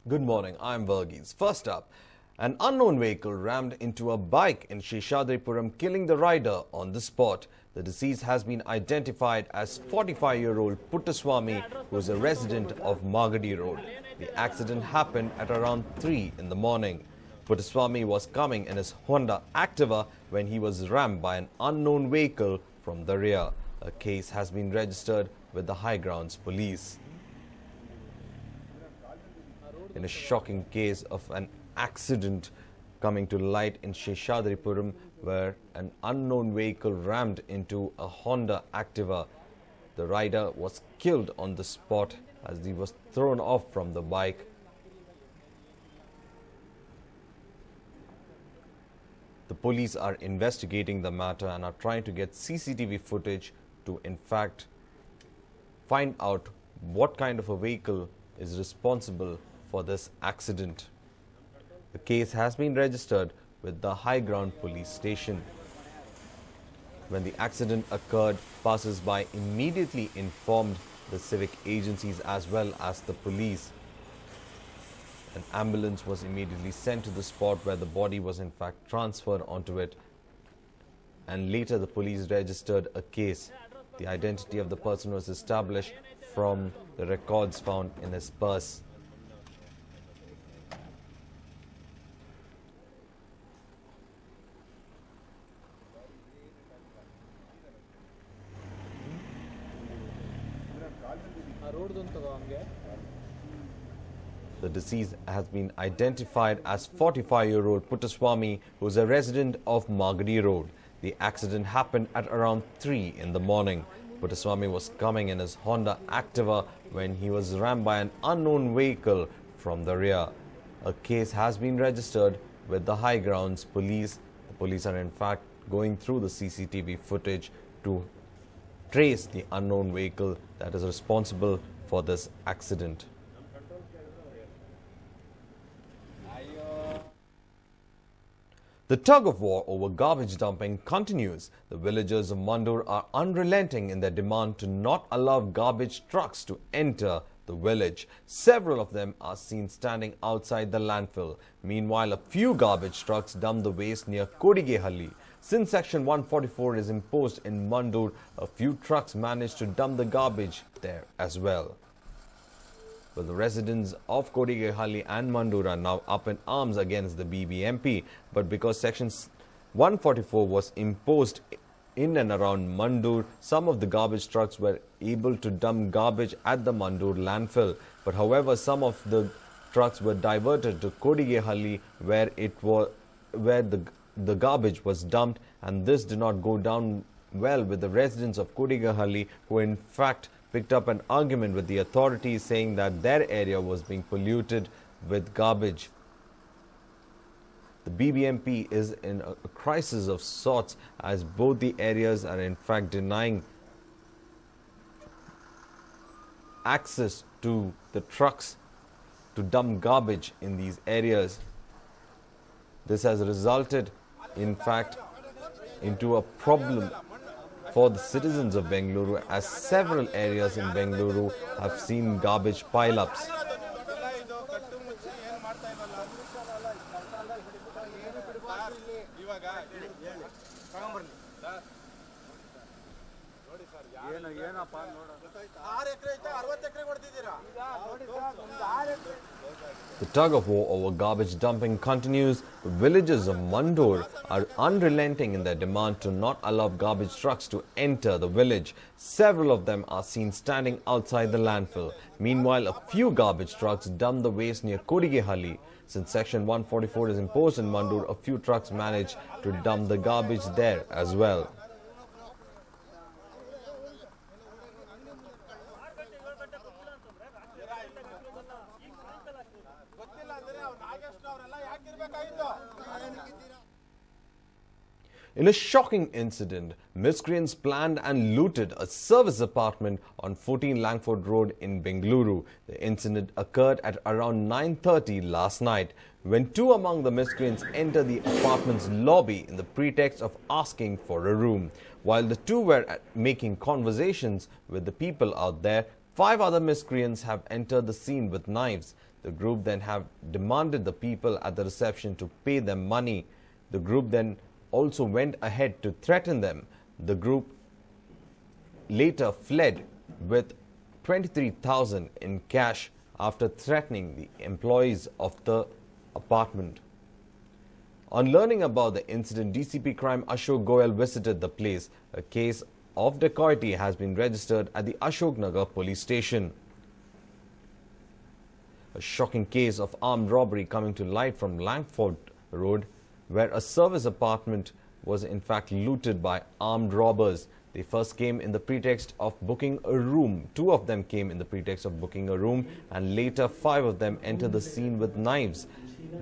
Good morning, I'm Verghese. First up, an unknown vehicle rammed into a bike in Sheshadripuram, killing the rider on the spot. The deceased has been identified as 45-year-old Puttaswamy, who is a resident of Magadi Road. The accident happened at around 3 in the morning. Puttaswamy was coming in his Honda Activa when he was rammed by an unknown vehicle from the rear. A case has been registered with the High Grounds Police. In a shocking case of an accident coming to light in Sheshadripuram, where an unknown vehicle rammed into a Honda Activa. The rider was killed on the spot as he was thrown off from the bike. The police are investigating the matter and are trying to get CCTV footage to in fact find out what kind of a vehicle is responsible for this accident. The case has been registered with the High Ground Police Station. When the accident occurred, passers-by immediately informed the civic agencies as well as the police. An ambulance was immediately sent to the spot where the body was in fact transferred onto it, and later the police registered a case. The identity of the person was established from the records found in his purse. The deceased has been identified as 45-year-old Puttaswamy, who is a resident of Magadi Road. The accident happened at around 3 in the morning. Puttaswamy was coming in his Honda Activa when he was rammed by an unknown vehicle from the rear. A case has been registered with the High Grounds Police. The police are in fact going through the CCTV footage to trace the unknown vehicle that is responsible for this accident. The tug-of-war over garbage dumping continues. The villagers of Mandur are unrelenting in their demand to not allow garbage trucks to enter the village. Several of them are seen standing outside the landfill. Meanwhile, a few garbage trucks dump the waste near Kodigehalli. Since Section 144 is imposed in Mandur, a few trucks manage to dump the garbage there as well. But the residents of Kodigehalli and Mandur are now up in arms against the BBMP. But because Section 144 was imposed in and around Mandur, some of the garbage trucks were able to dump garbage at the Mandur landfill. But however, some of the trucks were diverted to Kodigehalli where the garbage was dumped, and this did not go down well with the residents of Kodigehalli, who in fact picked up an argument with the authorities saying that their area was being polluted with garbage. The BBMP is in a crisis of sorts as both the areas are in fact denying access to the trucks to dump garbage in these areas. This has resulted in fact into a problem for the citizens of Bengaluru, as several areas in Bengaluru have seen garbage pile-ups. The tug-of-war over garbage dumping continues. The villagers of Mandur are unrelenting in their demand to not allow garbage trucks to enter the village. Several of them are seen standing outside the landfill. Meanwhile, a few garbage trucks dump the waste near Kodigehalli. Since Section 144 is imposed in Mandur, a few trucks manage to dump the garbage there as well. In a shocking incident, miscreants planned and looted a service apartment on 14 Langford Road in Bengaluru. The incident occurred at around 9:30 last night, when two among the miscreants entered the apartment's lobby in the pretext of asking for a room. While the two were making conversations with the people out there, 5 other miscreants have entered the scene with knives. The group then have demanded the people at the reception to pay them money. The group then also went ahead to threaten them. The group later fled with 23,000 in cash after threatening the employees of the apartment. On learning about the incident, DCP Crime Ashok Goyal visited the place. A case of dacoity has been registered at the Ashok Nagar police station. A shocking case of armed robbery coming to light from Langford Road, where a service apartment was in fact looted by armed robbers. They first came in the pretext of booking a room. 2 of them came in the pretext of booking a room, and later 5 of them entered the scene with knives.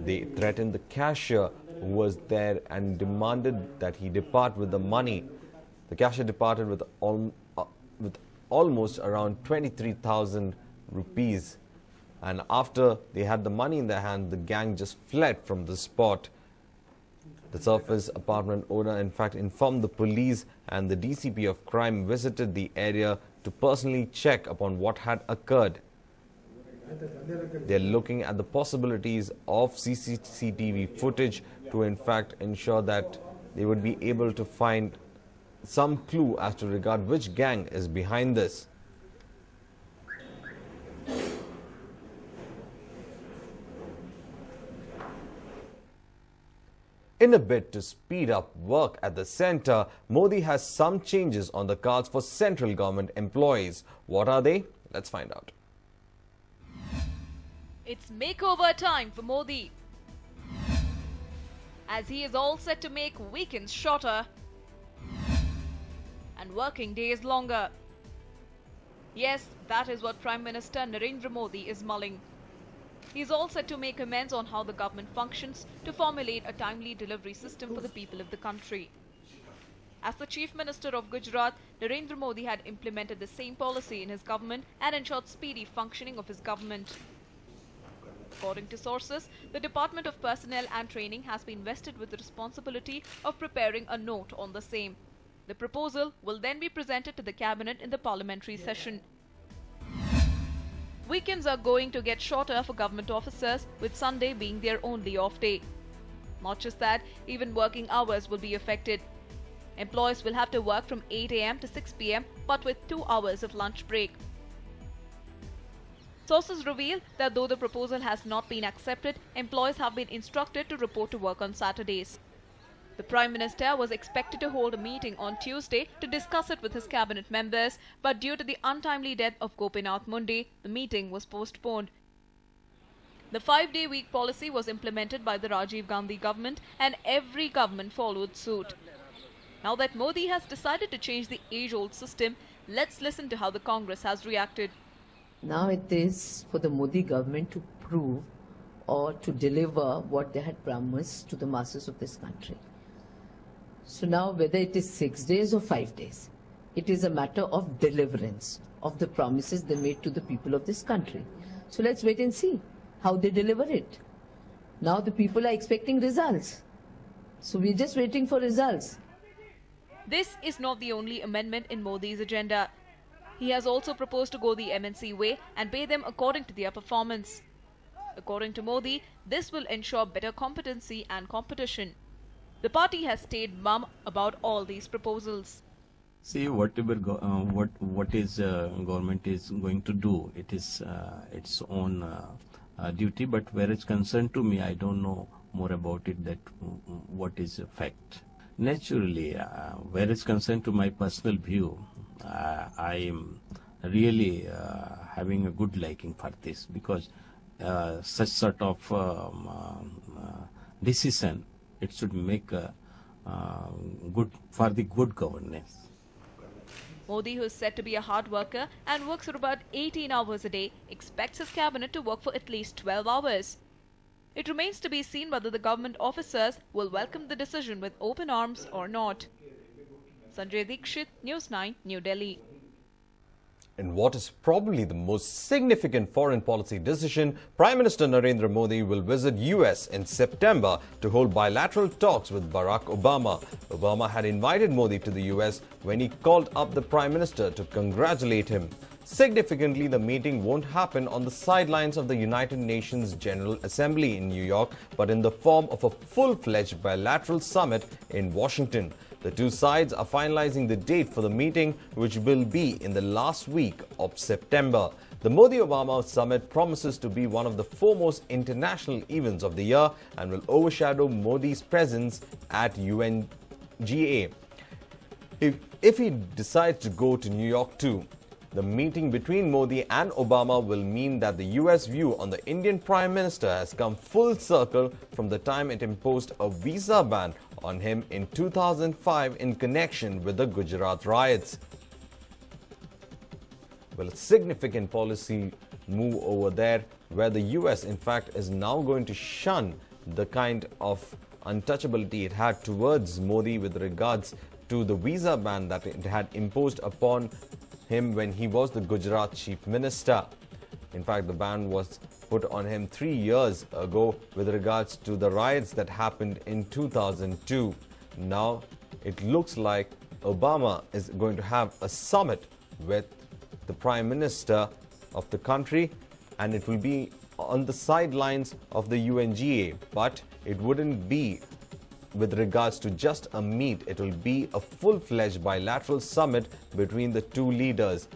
They threatened the cashier who was there and demanded that he depart with the money. The cashier departed with almost around 23,000 rupees. And after they had the money in their hand, the gang just fled from the spot. The surface apartment owner in fact informed the police, and the DCP of crime visited the area to personally check upon what had occurred. They are looking at the possibilities of CCTV footage to in fact ensure that they would be able to find some clue as to regard which gang is behind this. In a bid to speed up work at the centre, Modi has some changes on the cards for central government employees. What are they? Let's find out. It's makeover time for Modi, as he is all set to make weekends shorter and working days longer. Yes, that is what Prime Minister Narendra Modi is mulling. He is all set to make amends on how the government functions to formulate a timely delivery system for the people of the country. As the Chief Minister of Gujarat, Narendra Modi had implemented the same policy in his government and ensured speedy functioning of his government. According to sources, the Department of Personnel and Training has been vested with the responsibility of preparing a note on the same. The proposal will then be presented to the cabinet in the parliamentary session. Weekends are going to get shorter for government officers, with Sunday being their only off day. Not just that, even working hours will be affected. Employees will have to work from 8 a.m. to 6 p.m. but with 2 hours of lunch break. Sources reveal that though the proposal has not been accepted, employees have been instructed to report to work on Saturdays. The Prime Minister was expected to hold a meeting on Tuesday to discuss it with his cabinet members, but due to the untimely death of Gopinath Munde, the meeting was postponed. The 5-day week policy was implemented by the Rajiv Gandhi government, and every government followed suit. Now that Modi has decided to change the age-old system, let's listen to how the Congress has reacted. Now it is for the Modi government to prove or to deliver what they had promised to the masses of this country. So now whether it is 6 days or 5 days, it is a matter of deliverance of the promises they made to the people of this country. So let's wait and see how they deliver it. Now the people are expecting results. So we're just waiting for results. This is not the only amendment in Modi's agenda. He has also proposed to go the MNC way and pay them according to their performance. According to Modi, this will ensure better competency and competition. The party has stayed mum about all these proposals. See, whatever what is government is going to do, it is its own duty. But where it's concerned to me, I don't know more about it. That what is a fact. Naturally, where it's concerned to my personal view, I am really having a good liking for this, because such sort of decision, it should make good for the good governance. Modi, who is said to be a hard worker and works for about 18 hours a day, expects his cabinet to work for at least 12 hours. It remains to be seen whether the government officers will welcome the decision with open arms or not. Sanjay Dikshit, News9, New Delhi. In what is probably the most significant foreign policy decision, Prime Minister Narendra Modi will visit US in September to hold bilateral talks with Barack Obama. Obama had invited Modi to the US when he called up the Prime Minister to congratulate him. Significantly, the meeting won't happen on the sidelines of the United Nations General Assembly in New York, but in the form of a full-fledged bilateral summit in Washington. The two sides are finalizing the date for the meeting, which will be in the last week of September. The Modi-Obama summit promises to be one of the foremost international events of the year and will overshadow Modi's presence at UNGA. If he decides to go to New York too, the meeting between Modi and Obama will mean that the US view on the Indian Prime Minister has come full circle from the time it imposed a visa ban on him in 2005 in connection with the Gujarat riots. Well, a significant policy move over there where the US in fact is now going to shun the kind of untouchability it had towards Modi with regards to the visa ban that it had imposed upon him when he was the Gujarat Chief Minister. In fact, the ban was put on him 3 years ago with regards to the riots that happened in 2002. Now, it looks like Obama is going to have a summit with the Prime Minister of the country, and it will be on the sidelines of the UNGA, but it wouldn't be with regards to just a meet. It will be a full-fledged bilateral summit between the two leaders